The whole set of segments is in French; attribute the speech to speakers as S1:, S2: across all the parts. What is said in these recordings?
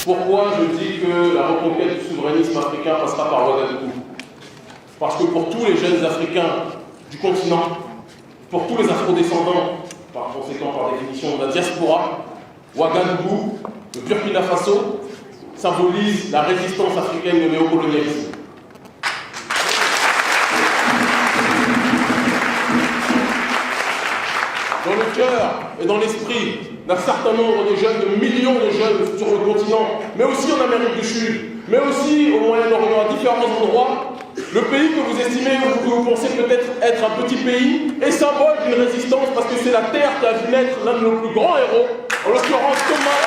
S1: Pourquoi je dis que la reconquête du souverainisme africain passera par Ouagadougou? Parce que pour tous les jeunes Africains du continent, pour tous les afrodescendants, par conséquent, par définition de la diaspora, Ouagadougou, le Burkina Faso, symbolise la résistance africaine au néocolonialisme. Dans le cœur et dans l'esprit d'un certain nombre de jeunes, de millions de jeunes sur le continent, mais aussi en Amérique du Sud, mais aussi au Moyen-Orient, à différents endroits, le pays que vous estimez ou que vous pensez peut-être être un petit pays est symbole d'une résistance parce que c'est la terre qui a vu naître l'un de nos plus grands héros, en l'occurrence Thomas.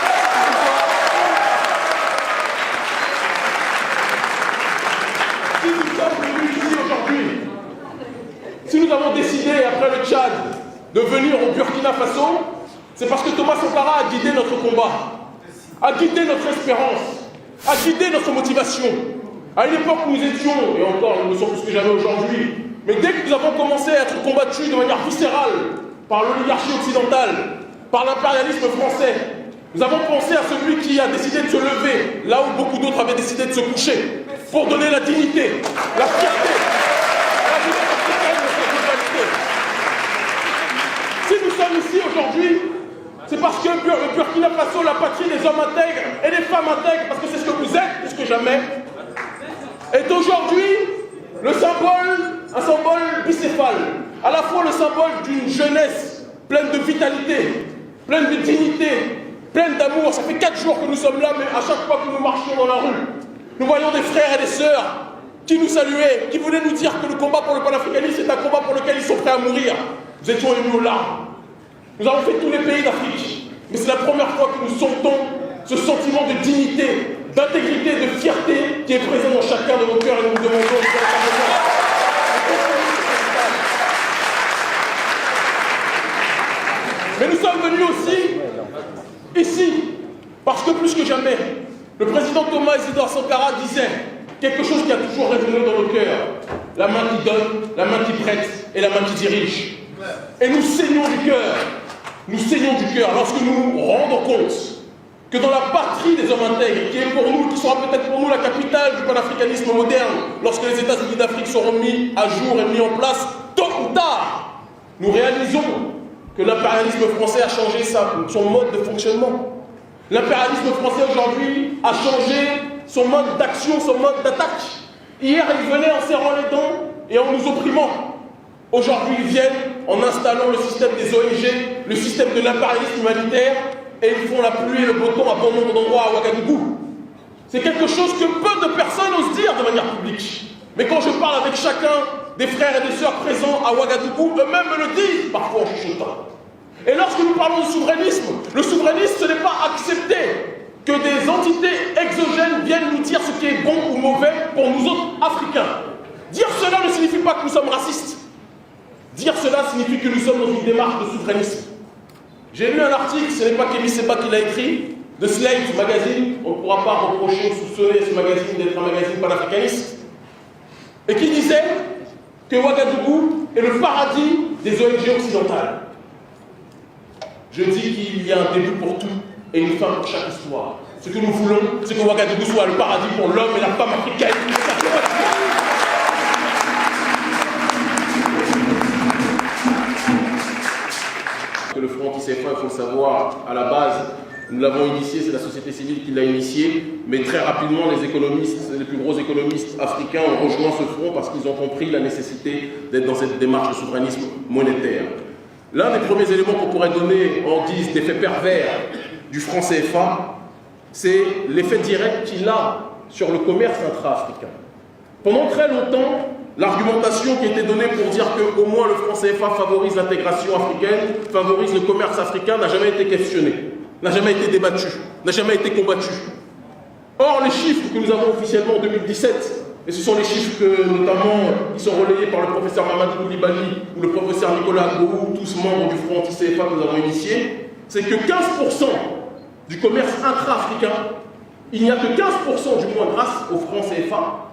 S1: Si nous sommes venus ici aujourd'hui, si nous avons décidé après le Tchad de venir au Burkina Faso, c'est parce que Thomas Sankara a guidé notre combat, a guidé notre espérance, a guidé notre motivation. À une époque où nous étions, et encore nous le sommes plus que jamais aujourd'hui, mais dès que nous avons commencé à être combattus de manière viscérale par l'oligarchie occidentale, par l'impérialisme français, nous avons pensé à celui qui a décidé de se lever, là où beaucoup d'autres avaient décidé de se coucher, pour donner la dignité, la fierté, la liberté africaine de cette globalité. Si nous sommes ici aujourd'hui, c'est parce que le Burkina Faso, la patrie des hommes intègres et des femmes intègres, parce que c'est ce que vous êtes plus que jamais, est aujourd'hui le symbole, un symbole bicéphale, à la fois le symbole d'une jeunesse pleine de vitalité, pleine de dignité, pleine d'amour. Ça fait 4 jours que nous sommes là, mais à chaque fois que nous marchions dans la rue, nous voyons des frères et des sœurs qui nous saluaient, qui voulaient nous dire que le combat pour le panafricanisme est un combat pour lequel ils sont prêts à mourir. Nous étions émus aux larmes. Nous avons fait tous les pays d'Afrique, mais c'est la première fois que nous sentons ce sentiment de dignité, d'intégrité, de fierté qui est présent dans chacun de nos cœurs et nous nous demandons mais nous sommes venus aussi ici parce que plus que jamais le président Thomas Isidore Sankara disait quelque chose qui a toujours résonné dans nos cœurs: la main qui donne, la main qui prête et la main qui dirige. Et nous saignons du cœur lorsque nous nous rendons compte que dans la patrie des hommes intègres, qui est pour nous, qui sera peut-être pour nous la capitale du panafricanisme moderne, lorsque les États-Unis d'Afrique seront mis à jour et mis en place, tôt ou tard, nous réalisons que l'impérialisme français a changé son mode de fonctionnement. L'impérialisme français aujourd'hui a changé son mode d'action, son mode d'attaque. Hier, ils venaient en serrant les dents et en nous opprimant. Aujourd'hui, ils viennent en installant le système des ONG, le système de l'impérialisme humanitaire, et ils font la pluie et le beau temps à bon nombre d'endroits à Ouagadougou. C'est quelque chose que peu de personnes osent dire de manière publique. Mais quand je parle avec chacun des frères et des sœurs présents à Ouagadougou, eux-mêmes me le disent parfois en chuchotant. Et lorsque nous parlons de souverainisme, le souverainisme, ce n'est pas accepter que des entités exogènes viennent nous dire ce qui est bon ou mauvais pour nous autres Africains. Dire cela ne signifie pas que nous sommes racistes. Dire cela signifie que nous sommes dans une démarche de souverainisme. J'ai lu un article, ce n'est pas Kémy Séba qui l'a écrit, de Slate Magazine, on ne pourra pas reprocher ou soupçonner ce magazine d'être un magazine panafricaniste, et qui disait que Ouagadougou est le paradis des ONG occidentales. Je dis qu'il y a un début pour tout et une fin pour chaque histoire. Ce que nous voulons, c'est que Ouagadougou soit le paradis pour l'homme et la femme africaine. Que le front anti-CFA, il faut le savoir, à la base, Nous l'avons initié, c'est la société civile qui l'a initié, mais très rapidement, les économistes, les plus gros économistes africains ont rejoint ce front parce qu'ils ont compris la nécessité d'être dans cette démarche de souverainisme monétaire. L'un des premiers éléments qu'on pourrait donner en guise d'effet pervers du franc CFA, c'est l'effet direct qu'il a sur le commerce intra-africain. Pendant très longtemps, l'argumentation qui était donnée pour dire qu'au moins le franc CFA favorise l'intégration africaine, favorise le commerce africain, n'a jamais été questionnée, n'a jamais été débattue, n'a jamais été combattue. Or, les chiffres que nous avons officiellement en 2017, et ce sont les chiffres que, notamment, qui sont relayés par le professeur Mamadi Koulibaly ou le professeur Nicolas Gou, tous membres du front anti-CFA que nous avons initié, c'est que 15% du commerce intra-africain, il n'y a que 15% du moins grâce au franc CFA,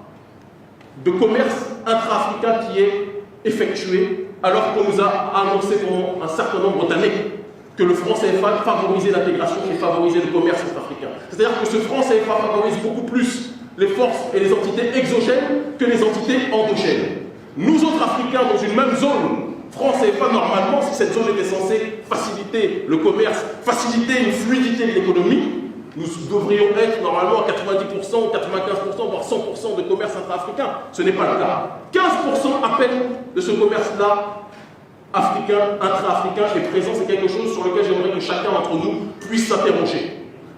S1: de commerce intra-africain qui est effectué, alors qu'on nous a annoncé pendant un certain nombre d'années que le franc CFA favorisait l'intégration et favorisait le commerce intra-africain. C'est-à-dire que ce franc CFA favorise beaucoup plus les forces et les entités exogènes que les entités endogènes. Nous autres Africains, dans une même zone, franc CFA, normalement, si cette zone était censée faciliter le commerce, faciliter une fluidité de l'économie, nous devrions être normalement à 90%, 95%, voire 100% de commerce intra-africain. Ce n'est pas le cas. 15% à peine de ce commerce-là africain, intra-africain est présent. C'est quelque chose sur lequel j'aimerais que chacun d'entre nous puisse s'interroger.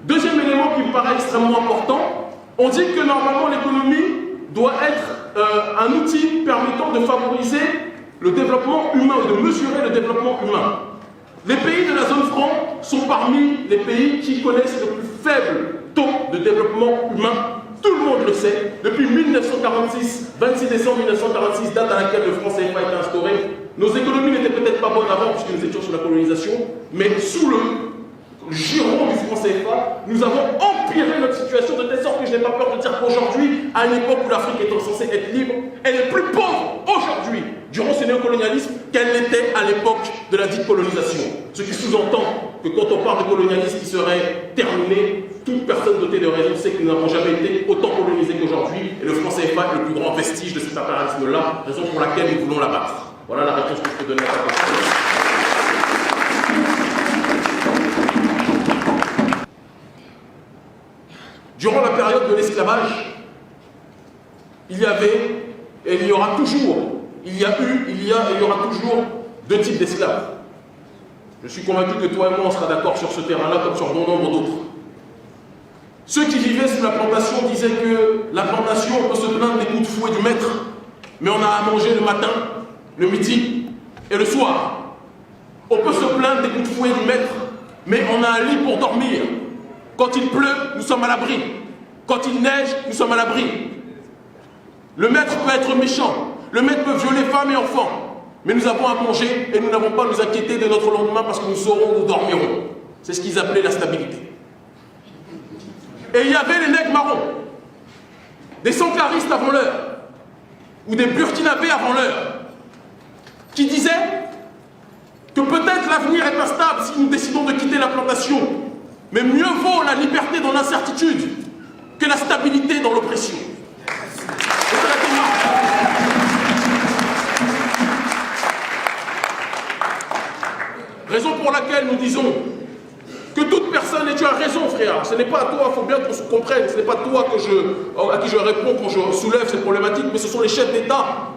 S1: Deuxième élément qui me paraît extrêmement important, on dit que normalement l'économie doit être un outil permettant de favoriser le développement humain, de mesurer le développement humain. Les pays de la zone franc sont parmi les pays qui connaissent le plus faible taux de développement humain. Tout le monde le sait. Depuis 1946, 26 décembre 1946, date à laquelle le franc CFA a été instauré, nos économies n'étaient peut-être pas bonnes avant puisque nous étions sous la colonisation, mais sous le giron du franc CFA, nous avons empiré notre situation de telle sorte que je n'ai pas peur de dire qu'aujourd'hui, à une époque où l'Afrique est censée être libre, elle est plus pauvre aujourd'hui, durant ce néocolonialisme, qu'elle l'était à l'époque de la dite colonisation. Ce qui sous-entend que quand on parle de colonialisme qui serait terminé, toute personne dotée de raison sait que nous n'avons jamais été autant colonisés qu'aujourd'hui, et le franc CFA est le plus grand vestige de cet impérialisme-là, raison pour laquelle nous voulons l'abattre. Voilà la réponse que je peux donner à ta question. Durant la période de l'esclavage, il y avait, et il y aura toujours, il y a eu, il y a et il y aura toujours deux types d'esclaves. Je suis convaincu que toi et moi, on sera d'accord sur ce terrain-là comme sur bon nombre d'autres. Ceux qui vivaient sous la plantation disaient que la plantation, on peut se plaindre des coups de fouet du maître, mais on a à manger le matin, le midi et le soir. On peut se plaindre des coups de fouet du maître, mais on a un lit pour dormir. Quand il pleut, nous sommes à l'abri. Quand il neige, nous sommes à l'abri. Le maître peut être méchant. Le maître peut violer femmes et enfants. Mais nous avons à manger et nous n'avons pas à nous inquiéter de notre lendemain parce que nous saurons où nous dormirons. C'est ce qu'ils appelaient la stabilité. Et il y avait les nègres marrons, des sankaristes avant l'heure, ou des burkinabés avant l'heure, qui disaient que peut-être l'avenir est instable si nous décidons de quitter la plantation. Mais mieux vaut la liberté dans l'incertitude que la stabilité dans l'oppression. C'est la démarche. Raison pour laquelle nous disons que toute personne, et tu as raison frère, ce n'est pas à toi, il faut bien qu'on se comprenne, ce n'est pas toi à qui je réponds quand je soulève cette problématique, mais ce sont les chefs d'État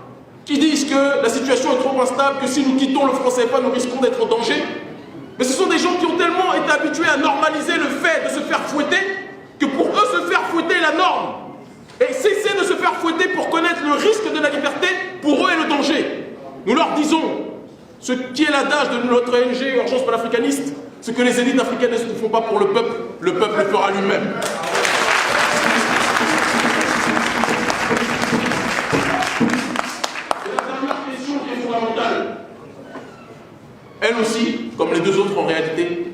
S1: qui disent que la situation est trop instable, que si nous quittons le franc CFA, nous risquons d'être en danger. Mais ce sont des gens qui ont tellement été habitués à normaliser le fait de se faire fouetter que pour eux, se faire fouetter est la norme. Et cesser de se faire fouetter pour connaître le risque de la liberté, pour eux est le danger. Nous leur disons, ce qui est l'adage de notre ONG Urgence panafricaniste, ce que les élites africaines ne font pas pour le peuple le fera lui-même. Et la dernière question qui est fondamentale, elle aussi, comme les deux autres en réalité,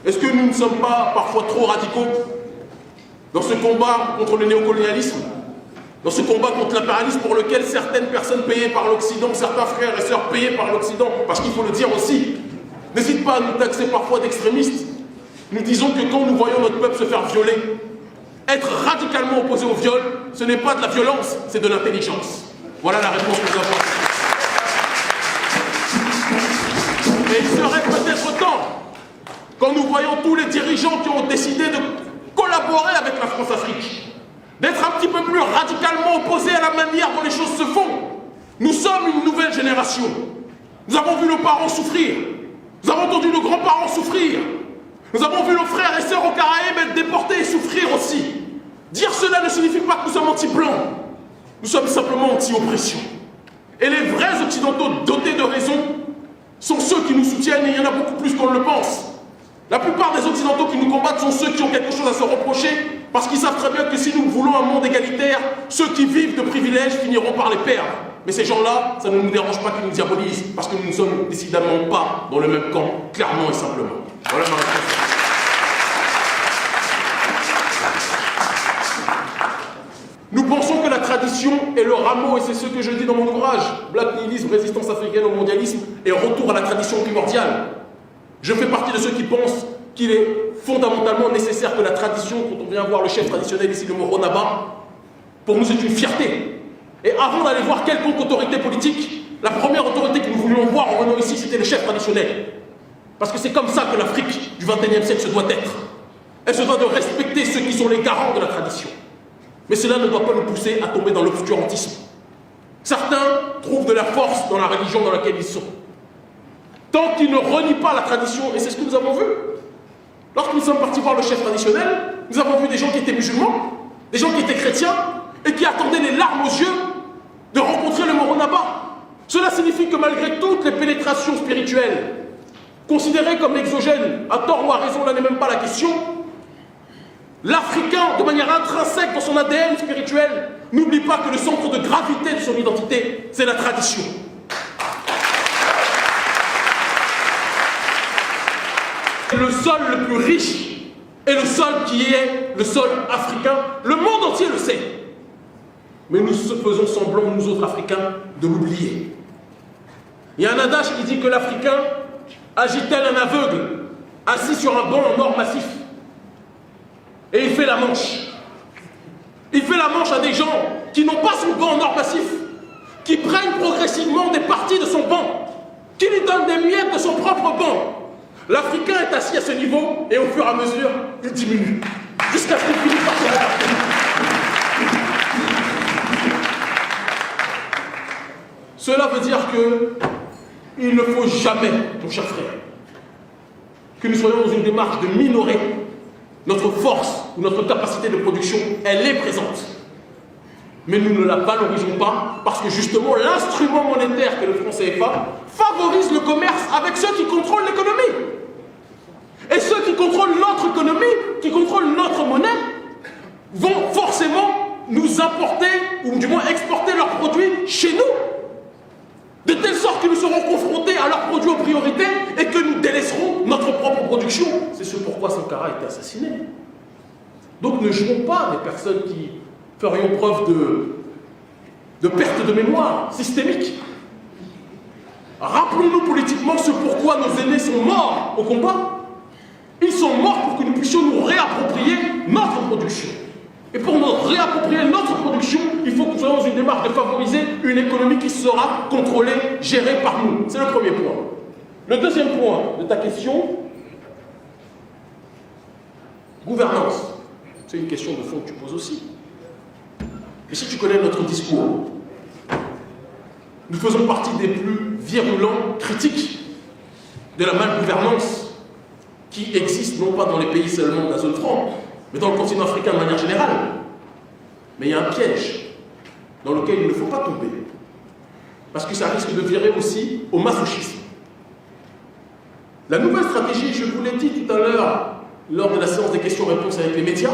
S1: est-ce que nous ne sommes pas parfois trop radicaux dans ce combat contre le néocolonialisme, dans ce combat contre l'impérialisme pour lequel certaines personnes payées par l'Occident, certains frères et sœurs payés par l'Occident, parce qu'il faut le dire aussi, n'hésitent pas à nous taxer parfois d'extrémistes. Nous disons que quand nous voyons notre peuple se faire violer, être radicalement opposé au viol, ce n'est pas de la violence, c'est de l'intelligence. Voilà la réponse que nous avons. Et il serait peut-être temps quand nous voyons tous les dirigeants qui ont décidé de collaborer avec la France-Afrique, d'être un petit peu plus radicalement opposés à la manière dont les choses se font. Nous sommes une nouvelle génération. Nous avons vu nos parents souffrir. Nous avons entendu nos grands-parents souffrir. Nous avons vu nos frères et sœurs aux Caraïbes être déportés et souffrir aussi. Dire cela ne signifie pas que nous sommes anti-blancs. Nous sommes simplement anti-oppression. Et les vrais occidentaux dotés de raison sont ceux qui nous soutiennent, et il y en a beaucoup plus qu'on ne le pense. La plupart des occidentaux qui nous combattent sont ceux qui ont quelque chose à se reprocher, parce qu'ils savent très bien que si nous voulons un monde égalitaire, ceux qui vivent de privilèges finiront par les perdre. Mais ces gens-là, ça ne nous dérange pas qu'ils nous diabolisent, parce que nous ne sommes décidément pas dans le même camp, clairement et simplement. Voilà ma réponse. Nous pensons que la tradition est le rameau, et c'est ce que je dis dans mon ouvrage, Black Nihilisme, résistance africaine au mondialisme et retour à la tradition primordiale. Je fais partie de ceux qui pensent qu'il est fondamentalement nécessaire que la tradition, quand on vient voir le chef traditionnel ici, le Moronaba, pour nous c'est une fierté. Et avant d'aller voir quelconque autorité politique, la première autorité que nous voulions voir en venant ici, c'était le chef traditionnel. Parce que c'est comme ça que l'Afrique du XXIe siècle se doit être. Elle se doit de respecter ceux qui sont les garants de la tradition. Mais cela ne doit pas nous pousser à tomber dans l'obscurantisme. Certains trouvent de la force dans la religion dans laquelle ils sont. Tant qu'ils ne renient pas la tradition, et c'est ce que nous avons vu. Lorsque nous sommes partis voir le chef traditionnel, nous avons vu des gens qui étaient musulmans, des gens qui étaient chrétiens, et qui attendaient les larmes aux yeux de rencontrer le Moronaba. Cela signifie que malgré toutes les pénétrations spirituelles, considérées comme exogènes, à tort ou à raison, là n'est même pas la question, l'Africain, de manière intrinsèque dans son ADN spirituel, n'oublie pas que le centre de gravité de son identité, c'est la tradition. Le sol le plus riche est le sol qui est le sol africain. Le monde entier le sait. Mais nous faisons semblant, nous autres Africains, de l'oublier. Il y a un adage qui dit que l'Africain agit tel un aveugle, assis sur un banc en or massif. Et il fait la manche. Il fait la manche à des gens qui n'ont pas son banc en or massif, qui prennent progressivement des parties de son banc, qui lui donnent des miettes de son propre banc. L'Africain est assis à ce niveau et au fur et à mesure, il diminue. Jusqu'à ce qu'il finisse par se répartir. Cela veut dire qu'il ne faut jamais, mon cher frère, que nous soyons dans une démarche de minorer notre force ou notre capacité de production. Elle est présente. Mais nous ne la valorisons pas parce que justement l'instrument monétaire que le franc CFA favorise le commerce avec ceux qui contrôlent l'économie. Et ceux qui contrôlent notre économie, qui contrôlent notre monnaie, vont forcément nous importer, ou du moins exporter leurs produits chez nous. De telle sorte que nous serons confrontés à leurs produits aux priorités et que nous délaisserons notre propre production. C'est ce pourquoi Sankara a été assassiné. Donc ne jouons pas des personnes qui ferions preuve de perte de mémoire systémique. Rappelons-nous politiquement ce pourquoi nos aînés sont morts au combat. Ils sont morts pour que nous puissions nous réapproprier notre production. Et pour nous réapproprier notre production, il faut que nous soyons dans une démarche de favoriser une économie qui sera contrôlée, gérée par nous. C'est le premier point. Le deuxième point de ta question, gouvernance. C'est une question de fond que tu poses aussi. Et si tu connais notre discours, nous faisons partie des plus virulents critiques de la malgouvernance qui existe non pas dans les pays seulement de la zone franc, mais dans le continent africain de manière générale. Mais il y a un piège dans lequel il ne faut pas tomber, parce que ça risque de virer aussi au masochisme. La nouvelle stratégie, je vous l'ai dit tout à l'heure, lors de la séance des questions-réponses avec les médias,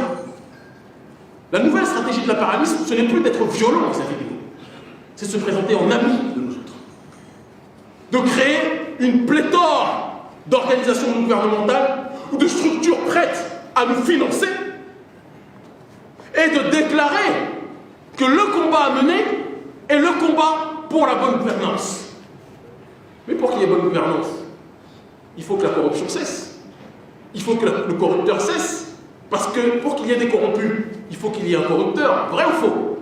S1: la nouvelle stratégie de l'impérialisme, ce n'est plus d'être violent vis-à-vis de nous, c'est de se présenter en ami de nous autres, de créer une pléthore d'organisations non gouvernementales ou de structures prêtes à nous financer et de déclarer que le combat à mener est le combat pour la bonne gouvernance. Mais pour qu'il y ait bonne gouvernance, il faut que la corruption cesse. Il faut que le corrupteur cesse. Parce que pour qu'il y ait des corrompus, il faut qu'il y ait un corrupteur. Vrai ou faux?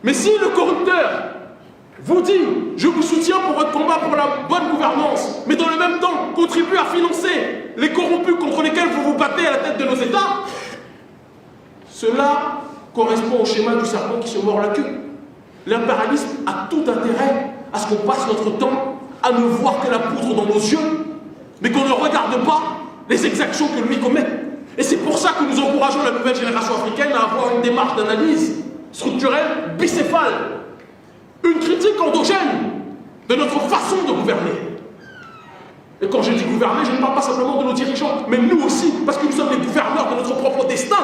S1: Mais si le corrupteur vous dit « Je vous soutiens pour votre combat pour la bonne gouvernance », mais dans le même temps contribue à financer les corrompus contre lesquels vous vous battez à la tête de nos États, cela correspond au schéma du serpent qui se mord la queue. L'impérialisme a tout intérêt à ce qu'on passe notre temps à ne voir que la poudre dans nos yeux, mais qu'on ne regarde pas les exactions que lui commet. Et c'est pour ça que nous encourageons la nouvelle génération africaine à avoir une démarche d'analyse structurelle, bicéphale, une critique endogène de notre façon de gouverner. Et quand je dis gouverner, je ne parle pas simplement de nos dirigeants, mais nous aussi, parce que nous sommes les gouverneurs de notre propre destin.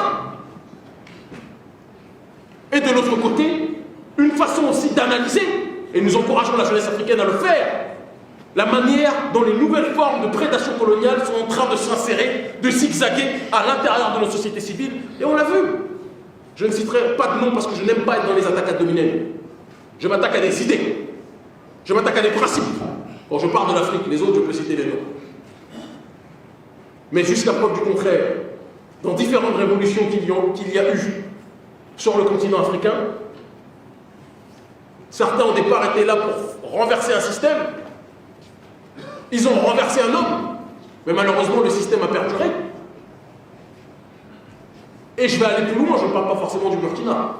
S1: Et de l'autre côté, une façon aussi d'analyser, et nous encourageons la jeunesse africaine à le faire, la manière dont les nouvelles formes de prédation coloniale sont en train de s'insérer, de zigzaguer à l'intérieur de nos sociétés civiles. Et on l'a vu. Je ne citerai pas de nom parce que je n'aime pas être dans les attaques ad hominem. Je m'attaque à des idées. Je m'attaque à des principes. Quand je parle de l'Afrique, les autres, je peux citer les noms. Mais jusqu'à preuve du contraire, dans différentes révolutions qu'il y a eu sur le continent africain, certains au départ étaient là pour renverser un système. Ils ont renversé un homme, mais malheureusement le système a perduré. Et je vais aller plus loin, je ne parle pas forcément du Burkina.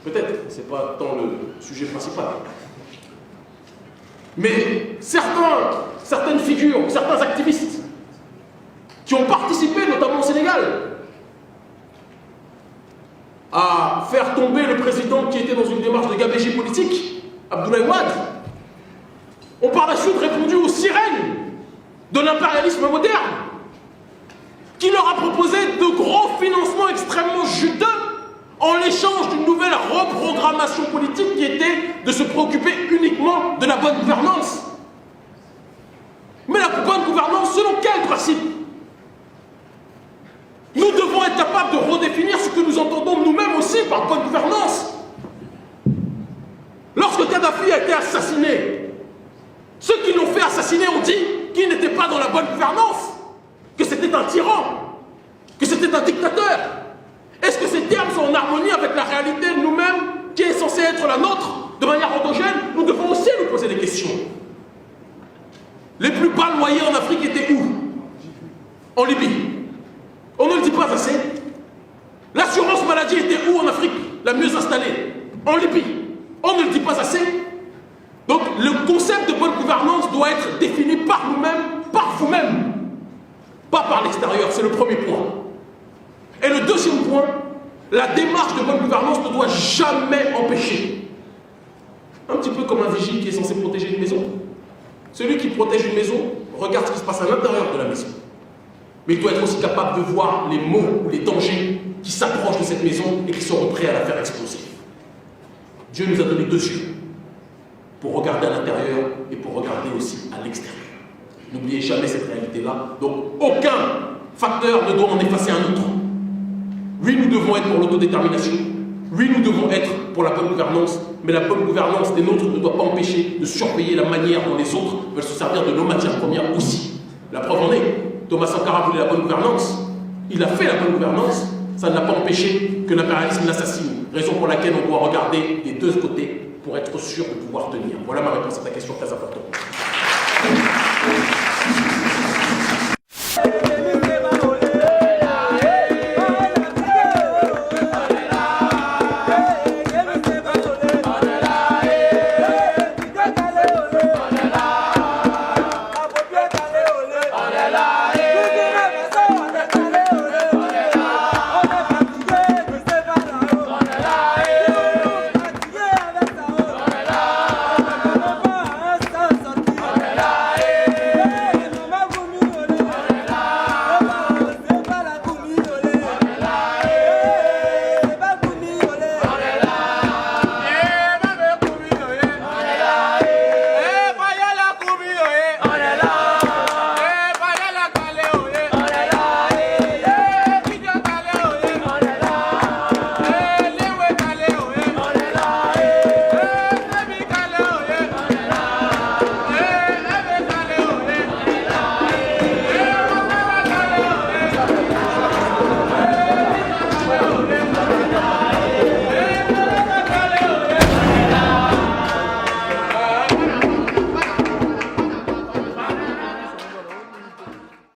S1: Peut-être, ce n'est pas tant le sujet principal. Mais certaines figures, certains activistes qui ont participé, notamment au Sénégal, à faire tomber le président qui était dans une démarche de gabégie politique, Abdoulaye Wade, ont par la suite répondu aux sirènes de l'impérialisme moderne, qui leur a proposé de gros financements extrêmement juteux en l'échange d'une nouvelle reprogrammation politique qui était de se préoccuper uniquement de la bonne gouvernance. Mais la bonne gouvernance, selon quel principe? Nous devons être capables de redéfinir ce que nous entendons nous-mêmes aussi par bonne gouvernance. Lorsque Kadhafi a été assassiné, ceux qui l'ont fait assassiner ont dit qu'il n'était pas dans la bonne gouvernance, que c'était un tyran, que c'était un dictateur. Est-ce que ces termes sont en harmonie avec la réalité de nous-mêmes qui est censée être la nôtre de manière endogène? Nous devons aussi nous poser des questions. Les plus bas loyers en Afrique étaient où? En Libye. On ne le dit pas assez. L'assurance maladie était où en Afrique? La mieux installée? En Libye. On ne le dit pas assez. Donc le concept de bonne gouvernance doit être défini par nous-mêmes, par vous-même, pas par l'extérieur. C'est le premier point. Et le deuxième point, la démarche de bonne gouvernance ne doit jamais empêcher. Un petit peu comme un vigile qui est censé protéger une maison. Celui qui protège une maison regarde ce qui se passe à l'intérieur de la maison. Mais il doit être aussi capable de voir les maux ou les dangers qui s'approchent de cette maison et qui seront prêts à la faire exploser. Dieu nous a donné deux yeux pour regarder à l'intérieur et pour regarder aussi à l'extérieur. N'oubliez jamais cette réalité-là. Donc aucun facteur ne doit en effacer un autre. Oui, nous devons être pour l'autodétermination. Oui, nous devons être pour la bonne gouvernance. Mais la bonne gouvernance des nôtres ne doit pas empêcher de surveiller la manière dont les autres veulent se servir de nos matières premières aussi. La preuve en est, Thomas Sankara voulait la bonne gouvernance. Il a fait la bonne gouvernance. Ça ne l'a pas empêché que l'impérialisme l'assassine. Raison pour laquelle on doit regarder les deux côtés pour être sûr de pouvoir tenir. Voilà ma réponse à ta question très importante.